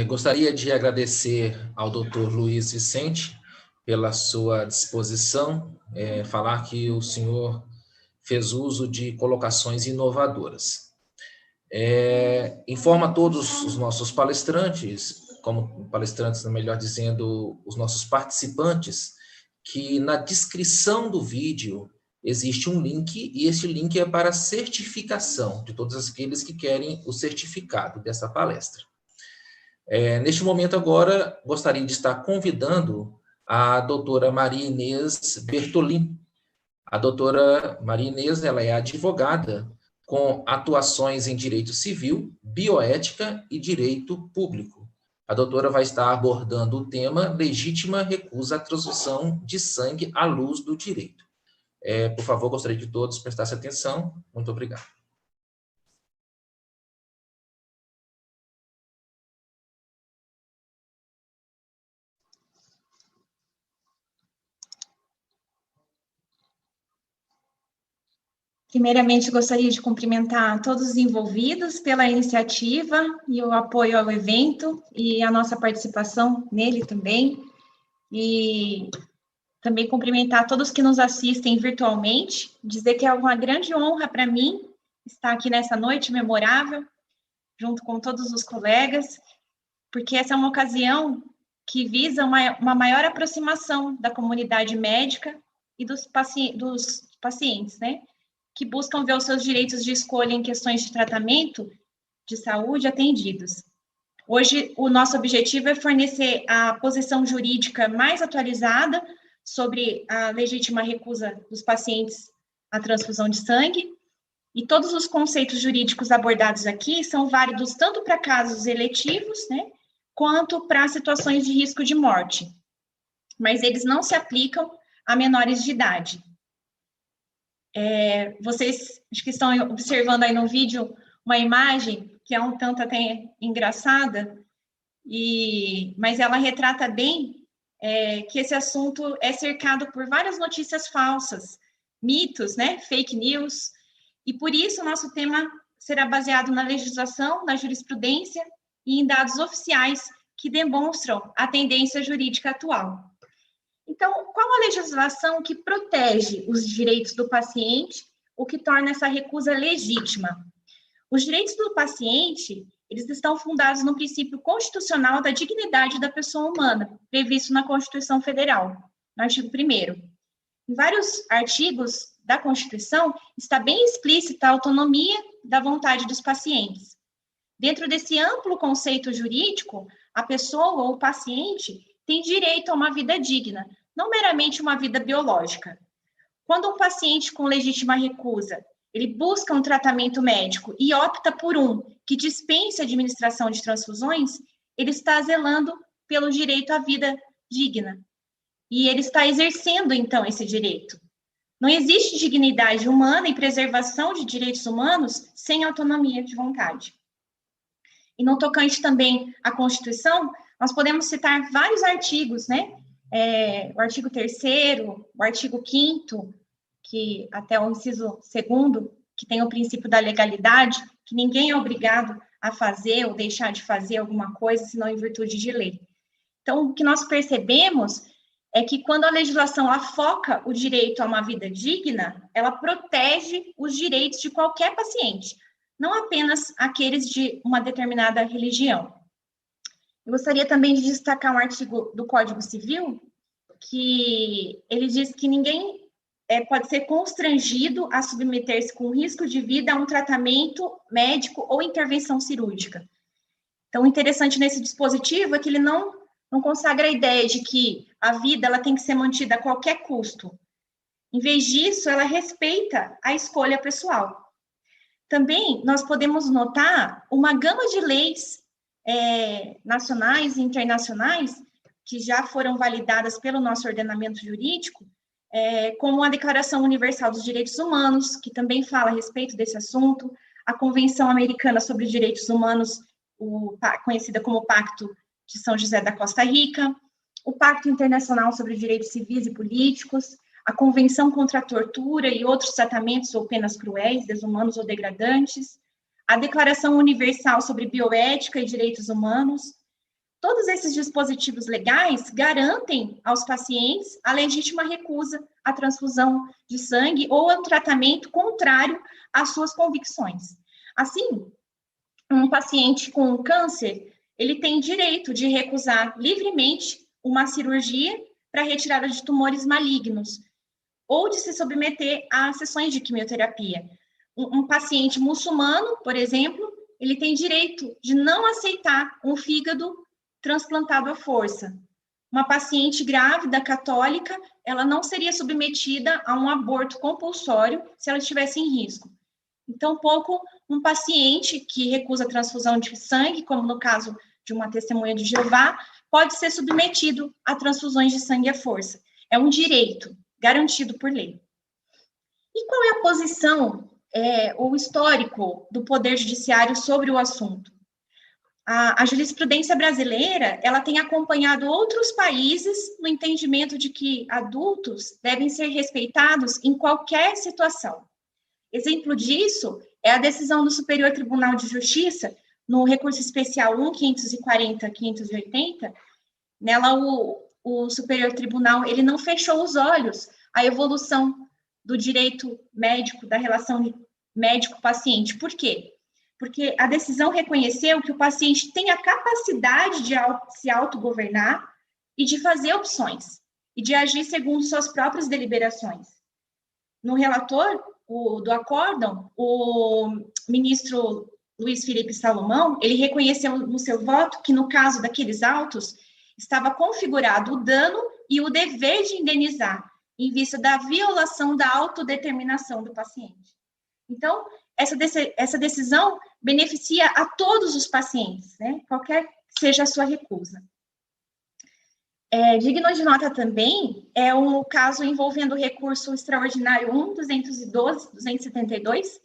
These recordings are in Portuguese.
Gostaria de agradecer ao Dr. Luiz Vicente pela sua disposição, falar que o senhor fez uso de colocações inovadoras. Informa a todos os nossos palestrantes, como palestrantes, melhor dizendo, os nossos participantes, que na descrição do vídeo existe um link, e esse link é para certificação de todos aqueles que querem o certificado dessa palestra. Neste momento agora, gostaria de estar convidando a doutora Maria Inês Bertolin. A doutora Maria Inês, ela é advogada com atuações em direito civil, bioética e direito público. A doutora vai estar abordando o tema legítima recusa à transfusão de sangue à luz do direito. Por favor, gostaria de todos prestassem atenção. Muito obrigado. Primeiramente, gostaria de cumprimentar todos os envolvidos pela iniciativa e o apoio ao evento e a nossa participação nele também. E também cumprimentar todos que nos assistem virtualmente, dizer que é uma grande honra para mim estar aqui nessa noite memorável, junto com todos os colegas, porque essa é uma ocasião que visa uma maior aproximação da comunidade médica e dos pacientes, né? Que buscam ver os seus direitos de escolha em questões de tratamento de saúde atendidos. Hoje, o nosso objetivo é fornecer a posição jurídica mais atualizada sobre a legítima recusa dos pacientes à transfusão de sangue, e todos os conceitos jurídicos abordados aqui são válidos tanto para casos eletivos, né, quanto para situações de risco de morte, mas eles não se aplicam a menores de idade. Vocês acho que estão observando aí no vídeo uma imagem que é um tanto até engraçada, mas ela retrata bem que esse assunto é cercado por várias notícias falsas, mitos, né, fake news, e por isso o nosso tema será baseado na legislação, na jurisprudência e em dados oficiais que demonstram a tendência jurídica atual. Então, qual a legislação que protege os direitos do paciente, o que torna essa recusa legítima? Os direitos do paciente, eles estão fundados no princípio constitucional da dignidade da pessoa humana, previsto na Constituição Federal, no artigo 1º. Em vários artigos da Constituição, está bem explícita a autonomia da vontade dos pacientes. Dentro desse amplo conceito jurídico, a pessoa ou o paciente tem direito a uma vida digna, não meramente uma vida biológica. Quando um paciente com legítima recusa, ele busca um tratamento médico e opta por um que dispense a administração de transfusões, ele está zelando pelo direito à vida digna. E ele está exercendo, então, esse direito. Não existe dignidade humana e preservação de direitos humanos sem autonomia de vontade. E no tocante também à Constituição, nós podemos citar vários artigos, né? O artigo 3º, o artigo 5º, que até o inciso 2º, que tem o princípio da legalidade, que ninguém é obrigado a fazer ou deixar de fazer alguma coisa, senão em virtude de lei. Então, o que nós percebemos é que quando a legislação afoca o direito a uma vida digna, ela protege os direitos de qualquer paciente, não apenas aqueles de uma determinada religião. Eu gostaria também de destacar um artigo do Código Civil, que ele diz que ninguém pode ser constrangido a submeter-se com risco de vida a um tratamento médico ou intervenção cirúrgica. Então, o interessante nesse dispositivo é que ele não consagra a ideia de que a vida ela tem que ser mantida a qualquer custo. Em vez disso, ela respeita a escolha pessoal. Também, nós podemos notar uma gama de leis nacionais e internacionais que já foram validadas pelo nosso ordenamento jurídico, como a Declaração Universal dos Direitos Humanos, que também fala a respeito desse assunto, a Convenção Americana sobre os Direitos Humanos, conhecida como Pacto de São José da Costa Rica, o Pacto Internacional sobre os Direitos Civis e Políticos, a Convenção contra a Tortura e outros tratamentos ou penas cruéis, desumanos ou degradantes, a Declaração Universal sobre Bioética e Direitos Humanos, Todos esses dispositivos legais garantem aos pacientes a legítima recusa à transfusão de sangue ou a um tratamento contrário às suas convicções. Assim, um paciente com câncer, ele tem direito de recusar livremente uma cirurgia para retirada de tumores malignos ou de se submeter a sessões de quimioterapia. Um paciente muçulmano, por exemplo, ele tem direito de não aceitar um fígado transplantado à força. Uma paciente grávida católica, ela não seria submetida a um aborto compulsório se ela estivesse em risco. Então, pouco um paciente que recusa a transfusão de sangue, como no caso de uma testemunha de Jeová, pode ser submetido a transfusões de sangue à força. É um direito garantido por lei. E qual é a posição ou histórico do Poder Judiciário sobre o assunto? A jurisprudência brasileira, ela tem acompanhado outros países no entendimento de que adultos devem ser respeitados em qualquer situação. Exemplo disso é a decisão do Superior Tribunal de Justiça, no recurso especial 1.540.580, nela o Superior Tribunal, ele não fechou os olhos à evolução do direito médico, da relação médico-paciente. Por quê? Porque a decisão reconheceu que o paciente tem a capacidade de se autogovernar e de fazer opções, e de agir segundo suas próprias deliberações. No relator do acórdão, o ministro Luiz Felipe Salomão, ele reconheceu no seu voto que, no caso daqueles autos, estava configurado o dano e o dever de indenizar, em vista da violação da autodeterminação do paciente. Então, essa decisão beneficia a todos os pacientes, né? Qualquer que seja a sua recusa. Digno de nota também é um caso envolvendo o recurso extraordinário 1.212.272,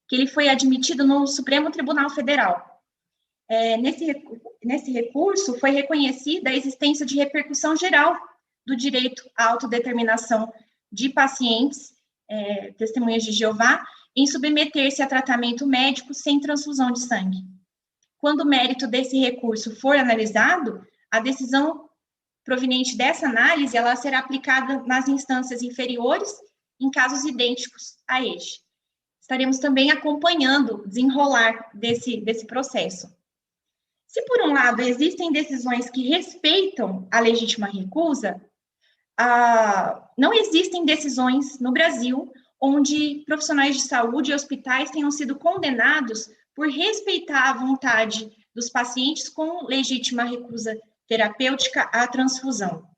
que ele foi admitido no Supremo Tribunal Federal. Nesse recurso, foi reconhecida a existência de repercussão geral do direito à autodeterminação de pacientes, testemunhas de Jeová, em submeter-se a tratamento médico sem transfusão de sangue. Quando o mérito desse recurso for analisado, a decisão proveniente dessa análise, ela será aplicada nas instâncias inferiores, em casos idênticos a este. Estaremos também acompanhando o desenrolar desse processo. Se, por um lado, existem decisões que respeitam a legítima recusa, não existem decisões no Brasil onde profissionais de saúde e hospitais tenham sido condenados por respeitar a vontade dos pacientes com legítima recusa terapêutica à transfusão.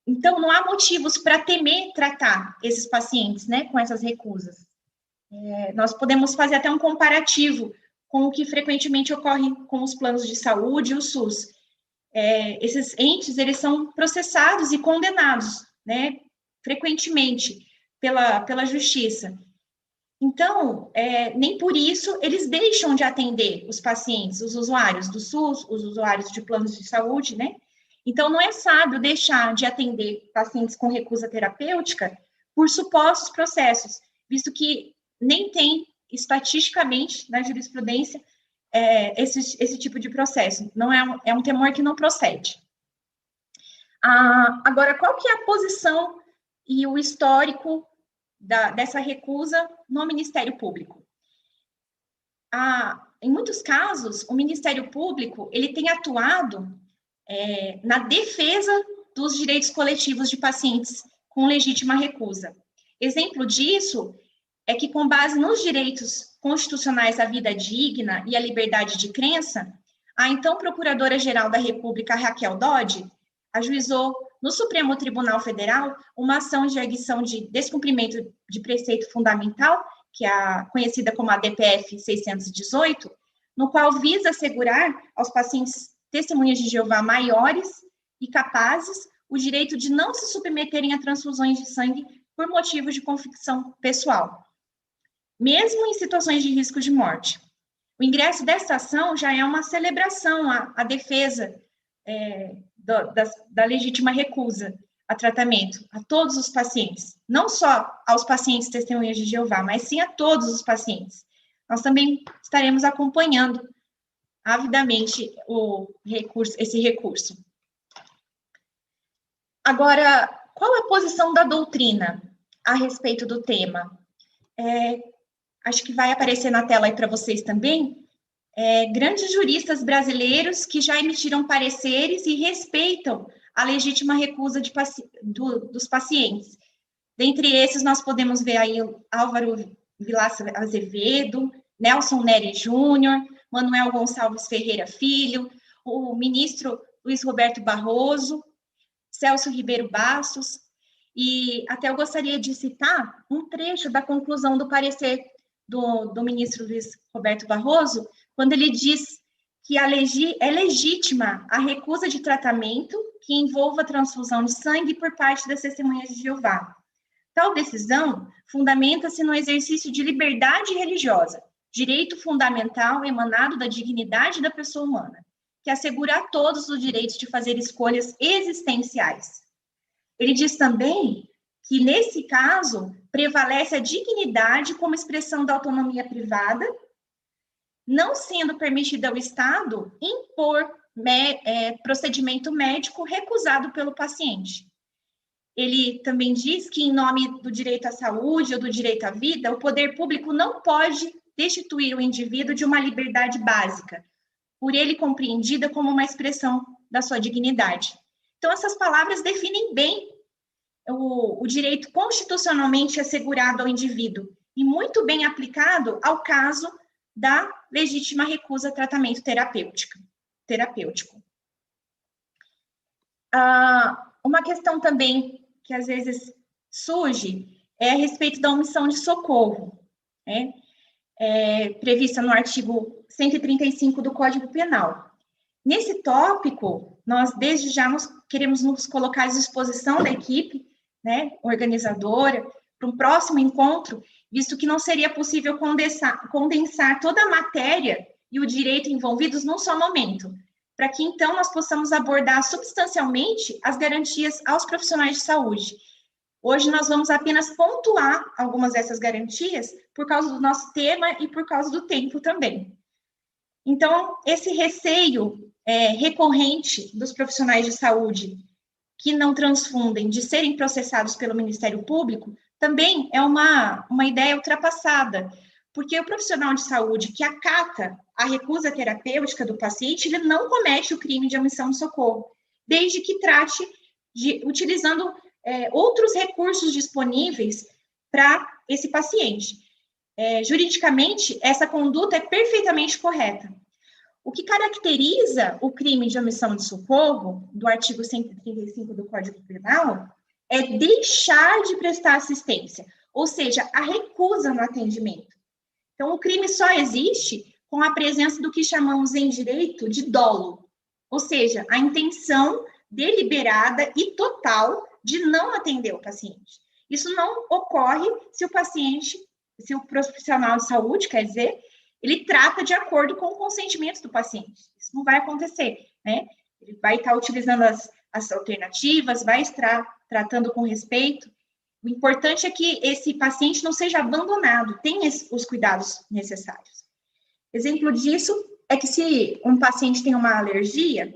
Então, não há motivos para temer tratar esses pacientes, né, com essas recusas. Nós podemos fazer até um comparativo com o que frequentemente ocorre com os planos de saúde e o SUS. Esses entes, eles são processados e condenados, né, frequentemente pela justiça. Então, nem por isso eles deixam de atender os pacientes, os usuários do SUS, os usuários de planos de saúde, né? Então, não é sábio deixar de atender pacientes com recusa terapêutica por supostos processos, visto que nem tem, estatisticamente, na jurisprudência, esse tipo de processo. Não é um temor que não procede. Agora, qual que é a posição e o histórico dessa recusa no Ministério Público? Em muitos casos, o Ministério Público ele tem atuado na defesa dos direitos coletivos de pacientes com legítima recusa. Exemplo disso é que, com base nos direitos constitucionais à vida digna e à liberdade de crença, a então Procuradora-Geral da República, Raquel Dodge, ajuizou no Supremo Tribunal Federal uma ação de arguição de descumprimento de preceito fundamental, que é conhecida como a DPF 618, no qual visa assegurar aos pacientes testemunhas de Jeová maiores e capazes o direito de não se submeterem a transfusões de sangue por motivos de convicção pessoal, mesmo em situações de risco de morte. O ingresso desta ação já é uma celebração à defesa da legítima recusa a tratamento a todos os pacientes, não só aos pacientes testemunhas de Jeová, mas sim a todos os pacientes. Nós também estaremos acompanhando avidamente esse recurso. Agora, qual é a posição da doutrina a respeito do tema? Acho que vai aparecer na tela aí para vocês também. Grandes juristas brasileiros que já emitiram pareceres e respeitam a legítima recusa dos pacientes. Dentre esses, nós podemos ver aí Álvaro Vilaça Azevedo, Nelson Neri Júnior, Manuel Gonçalves Ferreira Filho, o ministro Luiz Roberto Barroso, Celso Ribeiro Bastos, e até eu gostaria de citar um trecho da conclusão do parecer do ministro Luiz Roberto Barroso, quando ele diz que é legítima a recusa de tratamento que envolva transfusão de sangue por parte das testemunhas de Jeová. Tal decisão fundamenta-se no exercício de liberdade religiosa, direito fundamental emanado da dignidade da pessoa humana, que assegura a todos o direito de fazer escolhas existenciais. Ele diz também que, nesse caso, prevalece a dignidade como expressão da autonomia privada, não sendo permitido ao Estado impor procedimento médico recusado pelo paciente. Ele também diz que, em nome do direito à saúde ou do direito à vida, o poder público não pode destituir o indivíduo de uma liberdade básica, por ele compreendida como uma expressão da sua dignidade. Então, essas palavras definem bem o direito constitucionalmente assegurado ao indivíduo e muito bem aplicado ao caso da legítima recusa a tratamento terapêutico. Uma questão também que às vezes surge é a respeito da omissão de socorro, né? Prevista no artigo 135 do Código Penal. Nesse tópico, nós desde já queremos nos colocar à disposição da equipe, né, organizadora, para um próximo encontro, visto que não seria possível condensar toda a matéria e o direito envolvidos num só momento, para que então nós possamos abordar substancialmente as garantias aos profissionais de saúde. Hoje nós vamos apenas pontuar algumas dessas garantias por causa do nosso tema e por causa do tempo também. Então, esse receio recorrente dos profissionais de saúde que não transfundem de serem processados pelo Ministério Público também é uma ideia ultrapassada, porque o profissional de saúde que acata a recusa terapêutica do paciente, ele não comete o crime de omissão de socorro, desde que trate utilizando outros recursos disponíveis para esse paciente. Juridicamente, essa conduta é perfeitamente correta. O que caracteriza o crime de omissão de socorro, do artigo 135 do Código Penal, é deixar de prestar assistência, ou seja, a recusa no atendimento. Então, o crime só existe com a presença do que chamamos em direito de dolo, ou seja, a intenção deliberada e total de não atender o paciente. Isso não ocorre se o profissional de saúde, quer dizer, ele trata de acordo com o consentimento do paciente. Isso não vai acontecer, né? Ele vai estar utilizando as alternativas, vai estar tratando com respeito. O importante é que esse paciente não seja abandonado, tenha os cuidados necessários. Exemplo disso é que se um paciente tem uma alergia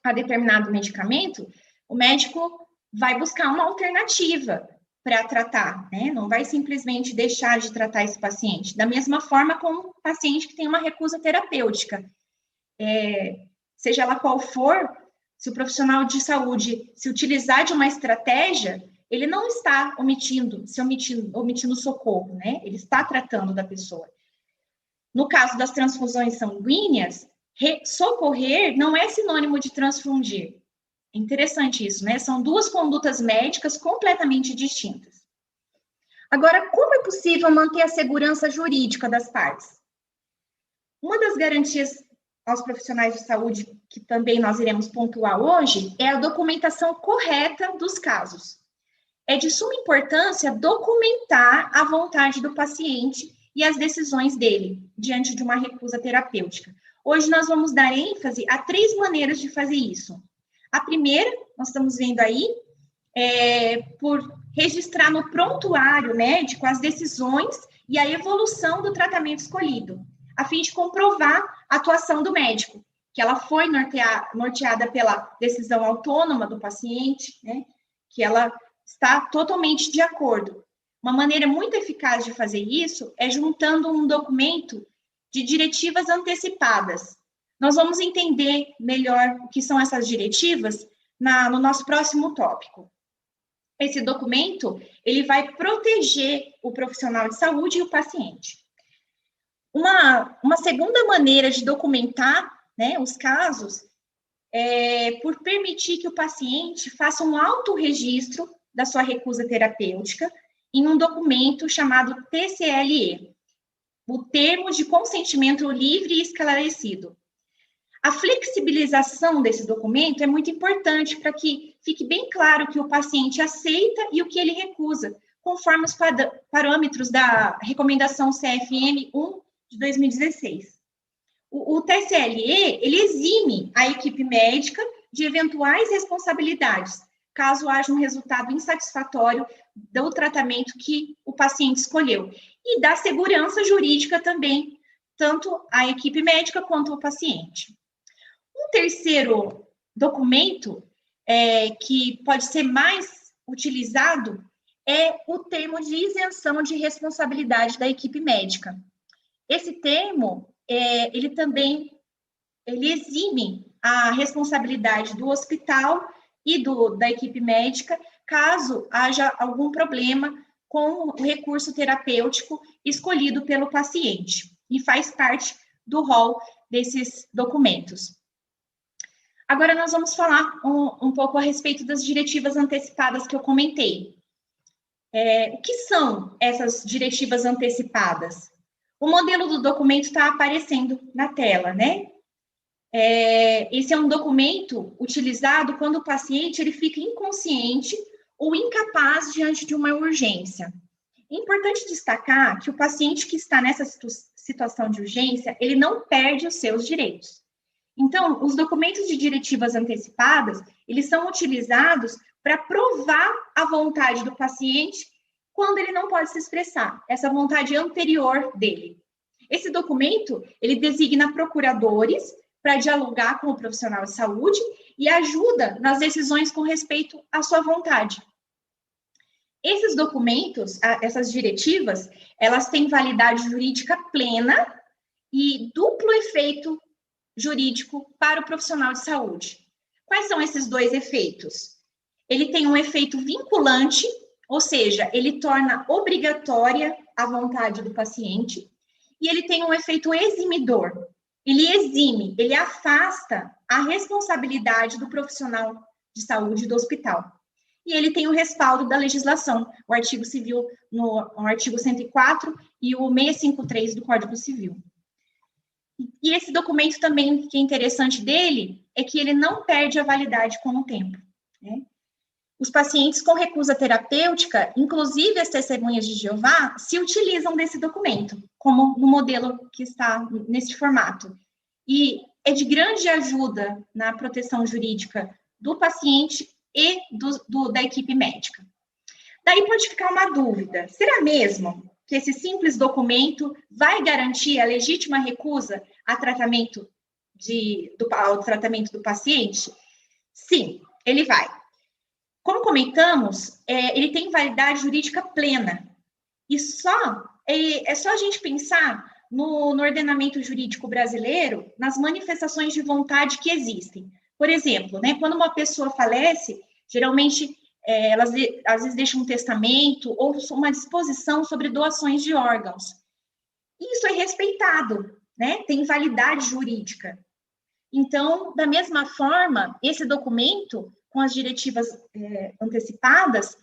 a determinado medicamento, o médico vai buscar uma alternativa para tratar, né? Não vai simplesmente deixar de tratar esse paciente. Da mesma forma como o paciente que tem uma recusa terapêutica. Seja ela qual for, se o profissional de saúde se utilizar de uma estratégia, ele não está omitindo socorro, né? Ele está tratando da pessoa. No caso das transfusões sanguíneas, socorrer não é sinônimo de transfundir. É interessante isso, né? São duas condutas médicas completamente distintas. Agora, como é possível manter a segurança jurídica das partes? Uma das garantias aos profissionais de saúde, que também nós iremos pontuar hoje, é a documentação correta dos casos. É de suma importância documentar a vontade do paciente e as decisões dele diante de uma recusa terapêutica. Hoje nós vamos dar ênfase a 3 maneiras de fazer isso. A primeira, nós estamos vendo aí, por registrar no prontuário médico as decisões e a evolução do tratamento escolhido. a fim de comprovar a atuação do médico, que ela foi norteada pela decisão autônoma do paciente, né, que ela está totalmente de acordo. Uma maneira muito eficaz de fazer isso é juntando um documento de diretivas antecipadas. Nós vamos entender melhor o que são essas diretivas no nosso próximo tópico. Esse documento, ele vai proteger o profissional de saúde e o paciente. Uma segunda maneira de documentar, né, os casos é por permitir que o paciente faça um autorregistro da sua recusa terapêutica em um documento chamado TCLE, o Termo de Consentimento Livre e Esclarecido. A flexibilização desse documento é muito importante para que fique bem claro o que o paciente aceita e o que ele recusa, conforme os parâmetros da recomendação CFM-1 de 2016. O TCLE, ele exime a equipe médica de eventuais responsabilidades, caso haja um resultado insatisfatório do tratamento que o paciente escolheu, e dá segurança jurídica também, tanto à equipe médica quanto ao paciente. Um terceiro documento que pode ser mais utilizado é o termo de isenção de responsabilidade da equipe médica. Esse termo, ele exime a responsabilidade do hospital e da equipe médica, caso haja algum problema com o recurso terapêutico escolhido pelo paciente, e faz parte do rol desses documentos. Agora, nós vamos falar um pouco a respeito das diretivas antecipadas que eu comentei. O que são essas diretivas antecipadas? O modelo do documento está aparecendo na tela, né? Esse é um documento utilizado quando o paciente ele fica inconsciente ou incapaz diante de uma urgência. É importante destacar que o paciente que está nessa situação de urgência, ele não perde os seus direitos. Então, os documentos de diretivas antecipadas, eles são utilizados para provar a vontade do paciente quando ele não pode se expressar, essa vontade anterior dele. Esse documento, ele designa procuradores para dialogar com o profissional de saúde e ajuda nas decisões com respeito à sua vontade. Esses documentos, essas diretivas, elas têm validade jurídica plena e duplo efeito jurídico para o profissional de saúde. Quais são esses dois efeitos? Ele tem um efeito vinculante, ou seja, ele torna obrigatória a vontade do paciente, e ele tem um efeito eximidor. Ele exime, ele afasta a responsabilidade do profissional de saúde do hospital. E ele tem o respaldo da legislação, o artigo civil, no artigo 104 e o 653 do Código Civil. E esse documento também, que é interessante dele, é que ele não perde a validade com o tempo, né? Os pacientes com recusa terapêutica, inclusive as testemunhas de Jeová, se utilizam desse documento, como no modelo que está nesse formato. E é de grande ajuda na proteção jurídica do paciente e da equipe médica. Daí pode ficar uma dúvida, será mesmo que esse simples documento vai garantir a legítima recusa ao tratamento do paciente? Sim, ele vai. Como comentamos, ele tem validade jurídica plena. E é só a gente pensar no ordenamento jurídico brasileiro, nas manifestações de vontade que existem. Por exemplo, né, quando uma pessoa falece, geralmente elas às vezes deixam um testamento ou uma disposição sobre doações de órgãos. Isso é respeitado, né? Tem validade jurídica. Então, da mesma forma, esse documento, com as diretivas antecipadas,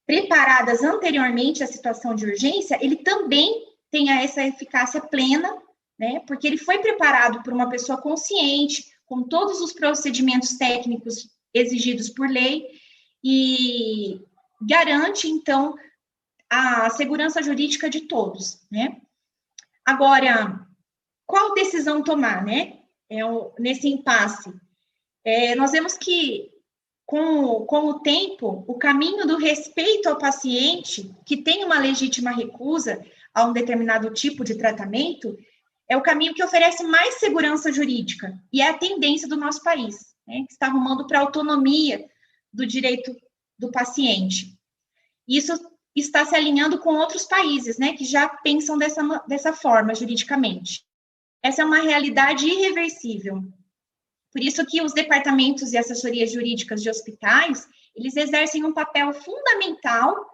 preparadas anteriormente à situação de urgência, ele também tem essa eficácia plena, né? Porque ele foi preparado por uma pessoa consciente, com todos os procedimentos técnicos exigidos por lei, e garante, então, a segurança jurídica de todos, né? Agora, qual decisão tomar, né? Nesse impasse? Nós vemos que, com o tempo, o caminho do respeito ao paciente, que tem uma legítima recusa a um determinado tipo de tratamento, é o caminho que oferece mais segurança jurídica e é a tendência do nosso país, né, que está rumando para a autonomia do direito do paciente. Isso está se alinhando com outros países, né, que já pensam dessa forma juridicamente. Essa é uma realidade irreversível. Por isso que os departamentos e assessorias jurídicas de hospitais, eles exercem um papel fundamental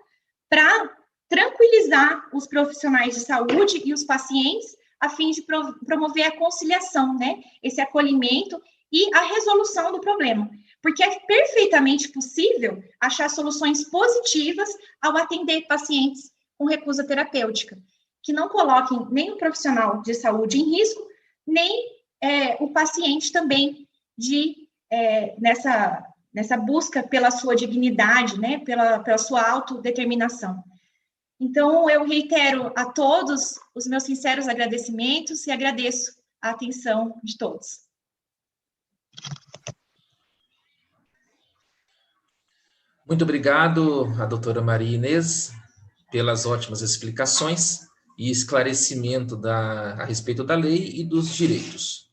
para tranquilizar os profissionais de saúde e os pacientes, a fim de promover a conciliação, né, esse acolhimento e a resolução do problema. Porque é perfeitamente possível achar soluções positivas ao atender pacientes com recusa terapêutica, que não coloquem nem o profissional de saúde em risco, nem o paciente também nessa busca pela sua dignidade, né, pela sua autodeterminação. Então, eu reitero a todos os meus sinceros agradecimentos e agradeço a atenção de todos. Muito obrigado a doutora Maria Inês pelas ótimas explicações e esclarecimento a respeito da lei e dos direitos.